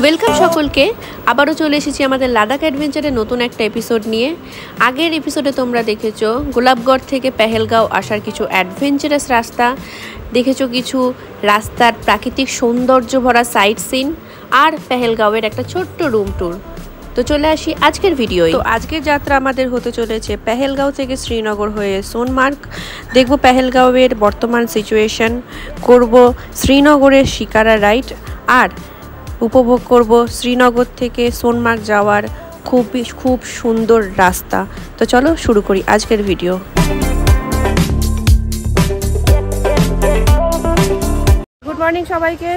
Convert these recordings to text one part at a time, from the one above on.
Welcome সকলকে। আবারও চলে এসেছি আমাদের লাদাখ অ্যাডভেঞ্চারের নতুন একটা এপিসোড নিয়ে। আগের এপিসোডে তোমরা দেখেছো গোলাপগড় থেকে পেহেলগাঁও আসার কিছু অ্যাডভেঞ্চারাস রাস্তা, দেখেছো কিছু রাস্তার প্রাকৃতিক সৌন্দর্য ভরা সাইট সিন আর পেহেলগাঁওয়ের একটা ছোট্ট রুম ট্যুর। তো চলে আসি আজকের ভিডিওয়। তো আজকের যাত্রা আমাদের হতে চলেছে পেহেলগাঁও থেকে শ্রীনগর হয়ে সোনমার্গ। দেখব পেহেলগাঁওয়ের বর্তমান সিচুয়েশন, করব শ্রীনগরের শিকারা রাইড আর উপভোগ করব শ্রীনগর থেকে সোনমার্গ যাওয়ার খুব সুন্দর রাস্তা। তো চলো শুরু করি আজকের ভিডিও। গুড মর্নিং সবাইকে,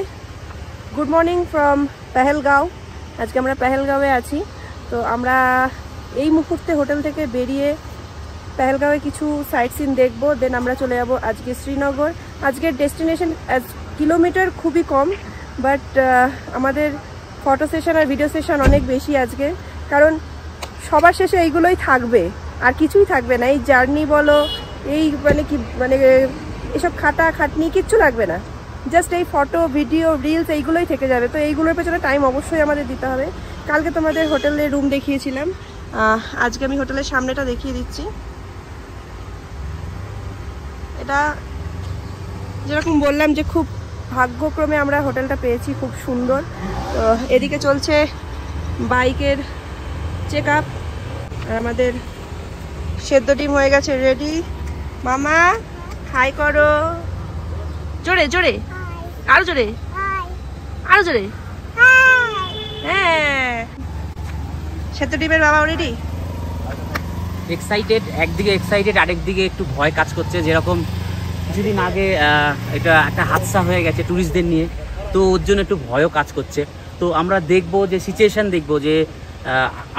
গুড মর্নিং ফ্রম পেহেলগাঁও। আজকে আমরা পেহেলগাঁওয়ে আছি। তো আমরা এই মুহূর্তে হোটেল থেকে বেরিয়ে পেহেলগাঁওয়ে কিছু সাইট সিন দেখবো, দেন আমরা চলে যাব আজকে শ্রীনগর। আজকের ডেস্টিনেশন কিলোমিটার খুবই কম, বাট আমাদের ফটো সেশন আর ভিডিও সেশন অনেক বেশি আজকে, কারণ সবার শেষে এইগুলোই থাকবে, আর কিছুই থাকবে না। এই জার্নি বলো, এই মানে এসব খাটনি কিচ্ছু লাগবে না, জাস্ট এই ফটো ভিডিও রিলস এইগুলোই থেকে যাবে। তো এইগুলোর পেছনে টাইম অবশ্যই আমাদের দিতে হবে। কালকে তোমাদের হোটেলের রুম দেখিয়েছিলাম, আজকে আমি হোটেলের সামনেটা দেখিয়ে দিচ্ছি। এটা যেরকম বললাম যে খুব ভাগ্যক্রমে আমরা হোটেলটা পেয়েছি, খুব সুন্দর। তো এদিকে চলছে বাইকের চেক আপ, আর আমাদের সেদ্ধ ডিম হয়ে গেছে রেডি। মামা হাই করো, জোরে জোরে, আরো জোরে, আরো জোরে। হ্যাঁ, সেদ্ধ ডিমের বাবা রেডি। এক্সাইটেড, একদিকে এক্সাইটেড, আরেকদিকে একটু ভয় কাজ করছে। যেরকম কিছুদিন আগে এটা একটা হাদসা হয়ে গেছে ট্যুরিস্টদের নিয়ে, তো ওর জন্য একটু ভয়ও কাজ করছে। তো আমরা দেখবো যে সিচুয়েশান দেখবো যে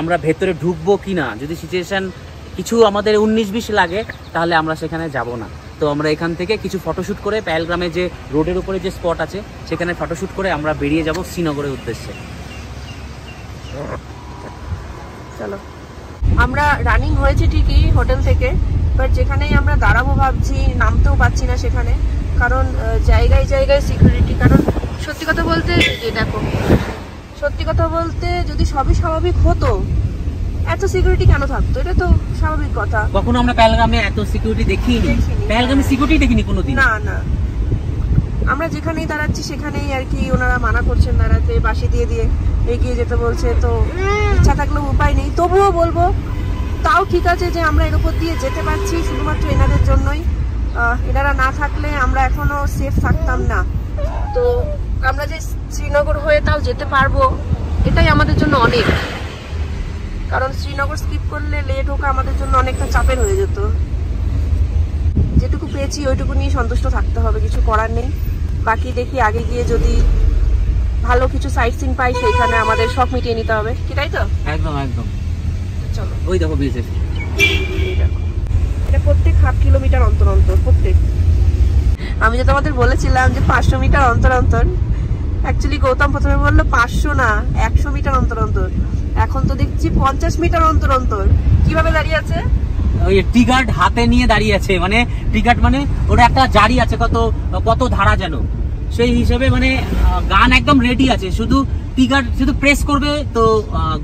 আমরা ভেতরে ঢুকবো কি না। যদি সিচুয়েশান কিছু আমাদের 19-20 লাগে তাহলে আমরা সেখানে যাব না। তো আমরা এখান থেকে কিছু ফটোশ্যুট করে পেহেলগ্রামে যে রোডের উপরে যে স্পট আছে সেখানে ফটোশ্যুট করে আমরা বেরিয়ে যাব শ্রীনগরের উদ্দেশ্যে। চলো, আমরা রানিং হয়েছে ঠিকই হোটেল থেকে, বাট যেখানেই আমরা দাঁড়াবো ভাবছি নামতেও পাচ্ছি না সেখানে, কারণ জায়গায় জায়গায় সিকিউরিটি। কারণ সত্যি কথা বলতে দেখো, সত্যি কথা বলতে যদি সবই স্বাভাবিক হতো এত সিকিউরিটি কেন থাকতো? এটা তো স্বাভাবিক কথা। কখনো আমরা পেহেলগ্রামে এত সিকিউরিটি দেখিনি, পেহেলগ্রামে সিকিউরিটি দেখিনি কোনোদিন। না না, আমরা যেখানেই দাঁড়াচ্ছি সেখানেই আর কি ওনারা মানা করছেন দাঁড়াতে, বাঁশি দিয়ে দিয়ে এগিয়ে যেতে বলছে। তো ইচ্ছা থাকলেও উপায় নেই, তবুও বলবো তাও ঠিক আছে যে আমরা এর উপর দিয়ে যেতে পারছি শুধুমাত্র এনাদের জন্যই। এনারা না থাকলে আমরা এখনো সেফ থাকতাম না। তো আমরা যে শ্রীনগর হয়ে তাও যেতে পারবো, এটাই আমাদের জন্য অনেক। কারণ শ্রীনগর স্কিপ করলে লেট ঢোকা আমাদের জন্য অনেকটা চাপের হয়ে যেত। যেটুকু পেয়েছি ওইটুকু নিয়ে সন্তুষ্ট থাকতে হবে, কিছু করার নেই। বাকি দেখি আগে গিয়ে যদি ভালো কিছু সাইট সিন পাই সেইখানে আমাদের শখ মিটিয়ে নিতে হবে, কি তাই তো? একদম একদম। চলো, ওই দেখো বিএসএফ। এটা প্রত্যেক হাফ কিলোমিটার অন্তর অন্তর, প্রত্যেক। আমি যে তোমাদের বলেছিলাম যে 500 মিটার অন্তর অন্তর, অ্যাকচুয়ালি গৌতম প্রথমে বললো 500 না 100 মিটার অন্তর অন্তর, এখন তো দেখছি 50 মিটার অন্তর অন্তর। কিভাবে দাঁড়িয়ে আছে? ওই টিগার্ড হাতে নিয়ে দাঁড়িয়ে আছে, মানে টিগার্ড মানে ওটা একটা জারি আছে, কত ধারা যেন, সেই হিসেবে মানে গান একদম রেডি আছে, শুধু টিগার্ড শুধু প্রেস করবে তো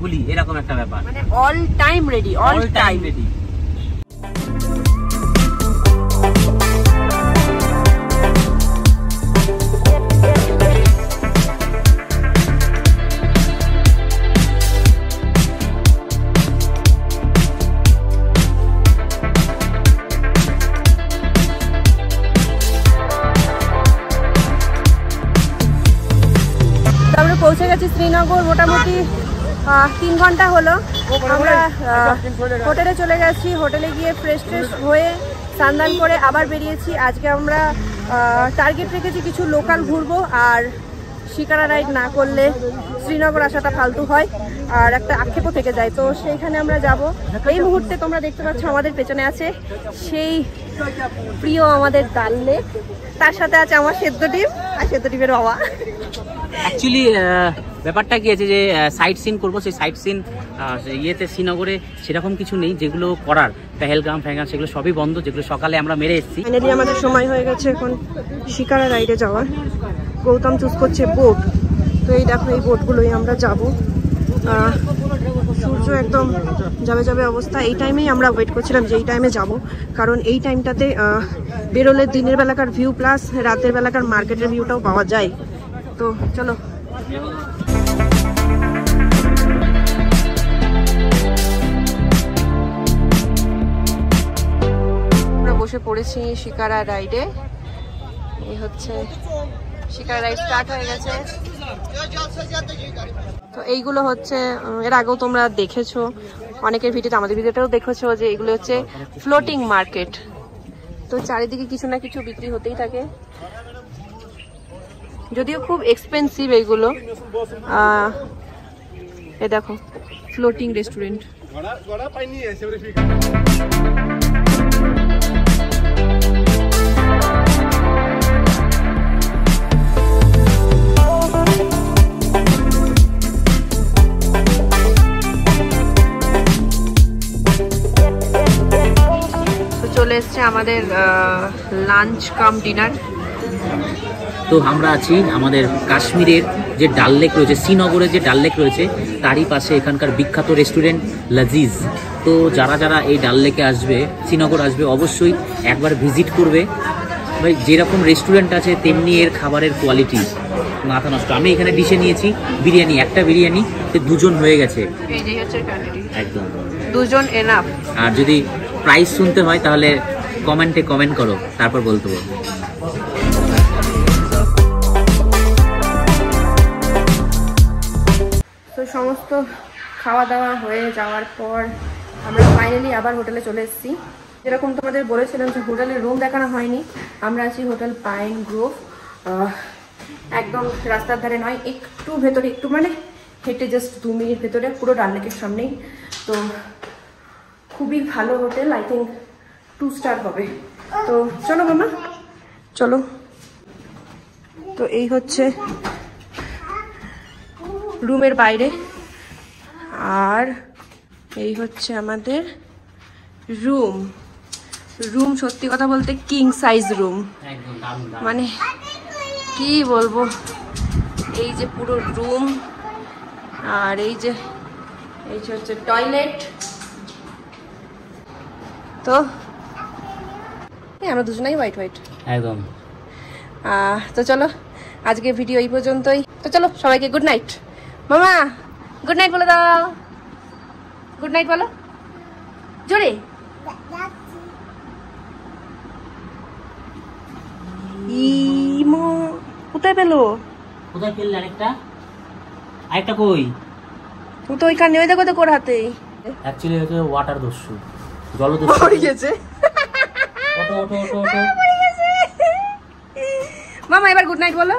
গুলি, এরকম একটা ব্যাপার। মানে all time ready, all time ready. পৌঁছে গেছি শ্রীনগর, মোটামুটি 3 ঘন্টা হলো। আমরা হোটেলে চলে গেছি, হোটেলে গিয়ে ফ্রেশ হয়ে স্নান করে আবার বেরিয়েছি। আজকে আমরা টার্গেট রেখেছি কিছু লোকাল ঘুরবো, আর শিকারা রাইড না করলে শ্রীনগর আসাটা ফালতু হয় আর একটা আক্ষেপও থেকে যায়। তো সেইখানে আমরা যাব। এই মুহূর্তে তোমরা দেখতে পাচ্ছ আমাদের পেছনে আছে সেই প্রিয় আমাদের ডাল লেক, তার সাথে আছে আমার সেদ্ধ ডিম আর সেদ্ধ ডিমের বাবা। অ্যাকচুয়ালি ব্যাপারটা কি আছে যে সাইট সিন করবো, সেই সাইট সিন ইয়েতে শ্রীনগরে সেরকম কিছু নেই যেগুলো করার। পেহেলগ্রাম সেগুলো সবই বন্ধ, যেগুলো সকালে আমরা মেরে এসেছি। ফাইনালি আমাদের সময় হয়ে গেছে এখন শিকারা রাইডে যাওয়ার। গৌতম চুজ করছে বোট, তো এই দেখো এই বোটগুলোই আমরা যাব। সূর্য একদম যাবে যাবে অবস্থা। এই টাইমেই আমরা ওয়েট করছিলাম যে এই টাইমে যাব, কারণ এই টাইমটাতে বেরোলে দিনের বেলাকার ভিউ প্লাস রাতের বেলাকার মার্কেটের ভিউটাও পাওয়া যায়। তো চলো, আমরা বসে পড়েছি শিকারা রাইডে। এই হচ্ছে শিকারা রাইড স্টার্ট হয়ে গেছে। তো এইগুলো হচ্ছে এর আগেও তোমরা দেখেছো অনেকের ভিডিওতে, আমাদের ভিডিওটাও দেখেছো যে এগুলো হচ্ছে ফ্লোটিং মার্কেট। তো চারিদিকে কিছু না কিছু বিক্রি হতেই থাকে, যদিও খুব এক্সপেন্সিভ এইগুলো। এ দেখো ফ্লোটিং রেস্টুরেন্ট। চলে এসছে আমাদের লাঞ্চ কাম ডিনার। তো আমরা আছি আমাদের কাশ্মীরের যে ডাল লেক রয়েছে, শ্রীনগরের যে ডাল লেক রয়েছে তারই পাশে এখানকার বিখ্যাত রেস্টুরেন্ট লাজিজ। তো যারা যারা এই ডাল লেকে আসবে, শ্রীনগর আসবে, অবশ্যই একবার ভিজিট করবে। ভাই যেরকম রেস্টুরেন্ট আছে তেমনি এর খাবারের কোয়ালিটি মাথা নষ্ট। আমি এখানে ডিশে নিয়েছি বিরিয়ানি, একটা বিরিয়ানি দুজন হয়ে গেছে একদম, দুজন এনাফ। আর যদি প্রাইস শুনতে হয় তাহলে কমেন্টে কমেন্ট করো, তারপর বলতে বলবো। তো সমস্ত খাওয়া দাওয়া হয়ে যাওয়ার পর আমরা ফাইনালি আবার হোটেলে চলে এসেছি। যেরকম তোমাদের বলেছিলাম যে হোটেলের রুম দেখানো হয়নি, আমরা আছি হোটেল পাইন গ্রোভ। একদম রাস্তার ধারে নয়, একটু ভেতরে, একটু মানে হেঁটে জাস্ট 2 মিনিট ভেতরে, পুরো ডাল লেকের সামনেই। তো খুবই ভালো হোটেল, আই থিঙ্ক 2 স্টার হবে। তো চলো মামা, চলো। তো এই হচ্ছে রুমের বাইরে, আর এই হচ্ছে আমাদের রুম। সত্যি কথা বলতে কিং সাইজ রুম, মানে কি বলবো। এই যে পুরো রুম, আর এই যে হচ্ছে টয়লেট। তো আমরা দুজনেই হোয়াইট একদম। তো চলো আজকে ভিডিও এই পর্যন্তই। তো চলো সবাইকে গুড নাইট। মামা গুড নাইট বলে দাও, গুড নাইট বলো জোরে। কোথায় পেলো? কোথায় ফেললে? আরেকটা কই? ও তো ওইখানে, ওই দেখো তো কোর হাতে। অ্যাকচুয়ালি হচ্ছে ওয়াটার দস্যু, জলদস্যু। পড়ে গেছে। ওঠো ওঠো ওঠো ওঠো। মামা এবার গুড নাইট বলো।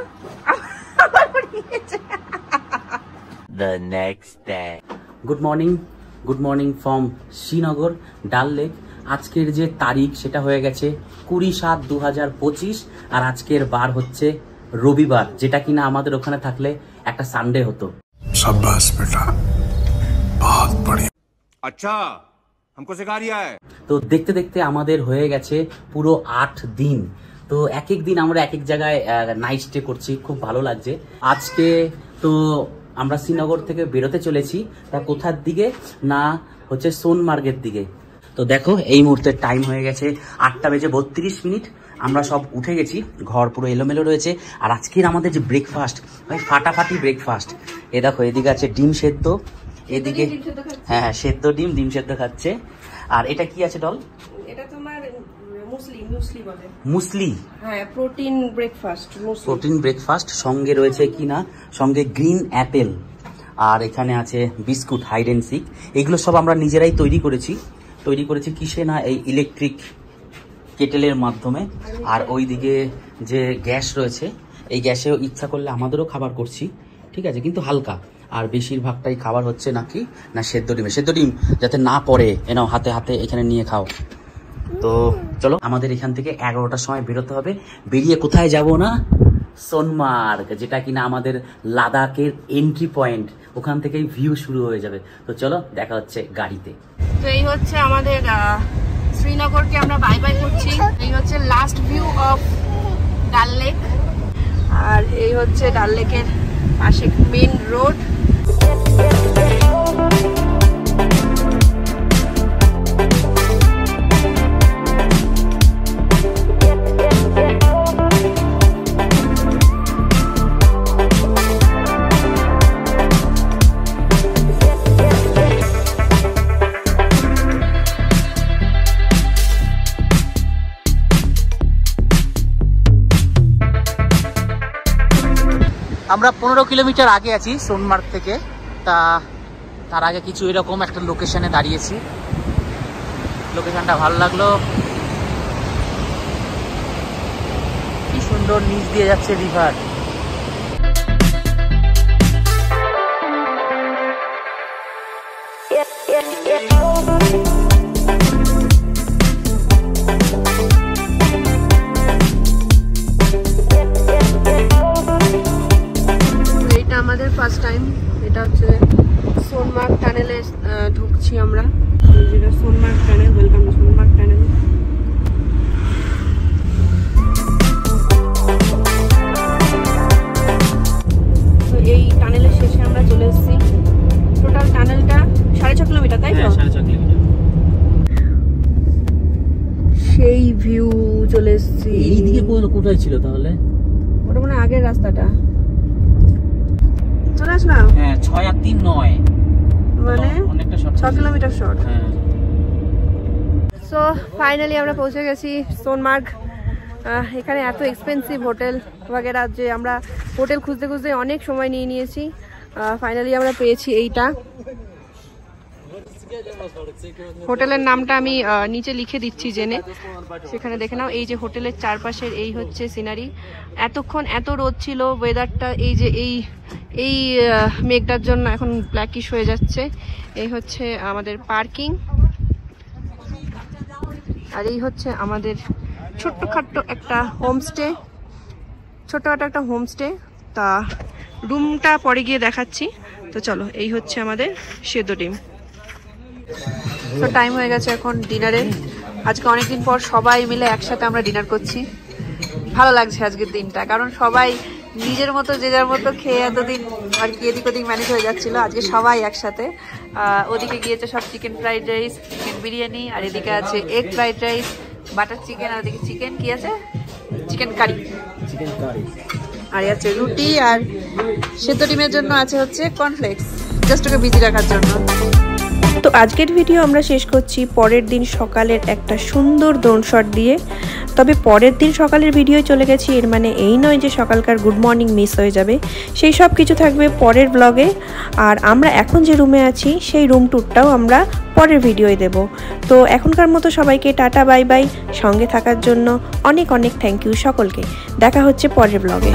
আবার পড়ে গেছে। The next day. Good morning from Srinagar ডাল লেক। আজকের যে তারিখ সেটা হয়ে গেছে 20/7/2025, আর আজকের বার হচ্ছে রবিবার, যেটা কিনা আমাদের ওখানে থাকলে একটা সানডে হতো। शाबाश बेटा, बहुत बढ़िया। अच्छा, हमको सिखा रिया है। তো দেখতে দেখতে আমাদের হয়ে গেছে পুরো 8 দিন। তো এক এক দিন আমরা এক এক জায়গায় নাইট স্টে করছি, খুব ভালো লাগছে। আজকে তো আমরা শ্রীনগর থেকে বেরোতে চলেছি, তা কোথার দিকে না হচ্ছে সোনমার্গের দিকে। তো দেখো এই মুহূর্তে টাইম হয়ে গেছে 8:32। আমরা সব উঠে গেছি, ঘর পুরো এলোমেলো রয়েছে। আর আজকের আমাদের যে ব্রেকফাস্ট, ভাই ফাটাফাটি ব্রেকফাস্ট। এ দেখো এদিকে আছে ডিম সেদ্ধ, এদিকে হ্যাঁ সেদ্ধ ডিম সেদ্ধ খাচ্ছে। আর এটা কি আছে ডল? এটা তোমার মুসলি। হ্যাঁ, প্রোটিন ব্রেকফাস্ট। সঙ্গে রয়েছে কি না, সঙ্গে গ্রিন অ্যাপেল, আর এখানে আছে বিস্কুট হাইড এন্ড সিক। এগুলো সব আমরা নিজেরাই তৈরি করেছি কিসে না, এই ইলেকট্রিক কেটেলের মাধ্যমে। আর ওইদিকে যে গ্যাস রয়েছে, এই গ্যাসেও ইচ্ছা করলে আমাদেরও খাবার করছি, ঠিক আছে, কিন্তু হালকা। আর বেশিরভাগটাই খাবার হচ্ছে নাকি না সেদ্ধ ডিম যাতে না পড়ে, এনাও হাতে এখানে নিয়ে খাও। তো চলো আমাদের এখান থেকে 11টার সময় বেরোতে হবে। বেরিয়ে কোথায় যাব না, সোনমার্গ, যেটা কিনা আমাদের লাদাখের এন্ট্রি পয়েন্ট, ওখান থেকেই ভিউ শুরু হয়ে যাবে। তো চলো দেখা হচ্ছে গাড়িতে। তো এই হচ্ছে আমাদের শ্রীনগরকে আমরা বাই বাই করছি। এই হচ্ছে লাস্ট ভিউ অফ ডাল লেক, আর এই হচ্ছে ডাল লেকের পাশে মেন রোড। আমরা 15 কিলোমিটার আগে আছি সোনমার্গ থেকে। তার আগে কিছু এরকম একটা লোকেশনে দাঁড়িয়েছি। লোকেশনটা ভালো লাগলো, কি সুন্দর নিচ দিয়ে যাচ্ছে রিভার। আমাদের ফার্স্ট টাইম এটা হচ্ছে সোনমার্গ টানেলে ঢুকছি আমরা, যেটা Sonmarg tunnel. Welcome to Sonmarg tunnel. তো এই টানেলের শেষে আমরা চলে এসেছি। টোটাল টানেলটা 6.5 কিলোমিটার, তাই তো? 6.5 কিলোমিটার। সেই ভিউ চলে এসেছি। এইদিকে কোথায় ছিল তাহলে? ওটা মনে হয় আগের রাস্তাটা। চলে আস না। হ্যাঁ, 6 আর 3 9, মানে অনেকটা শর্ট, 6 কিলোমিটার শর্ট। হ্যাঁ। সো ফাইনালি আমরা পৌঁছে গেছি সোনমার্গ। এখানে এত এক্সপেন্সিভ হোটেল वगैरह যে আমরা হোটেল খুঁজতে খুঁজতে অনেক সময় নিয়ে নিয়েছি। ফাইনালি আমরা পেয়েছি এইটা। হোটেলের নামটা আমি নিচে লিখে দিচ্ছি জেনে, সেখানে দেখে নাও। এই যে হোটেলের চারপাশের এই হচ্ছে সিনারি। এতক্ষণ এত রোদ ছিল, ওয়েদারটা এই যে এই মেঘটার জন্য এখন ব্ল্যাকিশ হয়ে যাচ্ছে। এই হচ্ছে আমাদের পার্কিং, আর এই হচ্ছে আমাদের ছোট্টখাট্ট একটা হোমস্টে। ছোট্টখাট্ট একটা হোমস্টে। তা রুমটা পরে গিয়ে দেখাচ্ছি। তো চলো, এই হচ্ছে আমাদের সেদ্ধ ডিম। তো টাইম হয়ে গেছে এখন ডিনারে। আজকে অনেকদিন পর সবাই মিলে একসাথে আমরা ডিনার করছি। ভালো লাগছে আজকের দিনটা, কারণ সবাই নিজের মতো যে যার মতো খেয়ে এতদিন আর কি এদিক ওদিক ম্যানেজ হয়ে যাচ্ছিল। আজকে সবাই একসাথে। ওদিকে গিয়েছে সব chicken fried rice, chicken biryani, আর এদিকে আছে egg fried rice, butter chicken, আর ওদিকে চিকেন কি আছে, চিকেন কারি, আর আছে রুটি, আর সেদ্ধ ডিমের জন্য আছে হচ্ছে কর্নফ্লেক্স, জাস্ট ওকে বিজি রাখার জন্য। তো আজকের ভিডিও আমরা শেষ করছি পরের দিন সকালের একটা সুন্দর ড্রোন শট দিয়ে। তবে পরের দিন সকালের ভিডিও চলে গেছি, এর মানে এই নয় যে সকালকার গুড মর্নিং মিস হয়ে যাবে। সেই সব কিছু থাকবে পরের ব্লগে। আর আমরা এখন যে রুমে আছি সেই রুম ট্যুরটাও আমরা পরের ভিডিওয় দেব। তো এখনকার মতো সবাইকে টাটা বাই বাই। সঙ্গে থাকার জন্য অনেক অনেক থ্যাংক ইউ সকলকে। দেখা হচ্ছে পরের ব্লগে।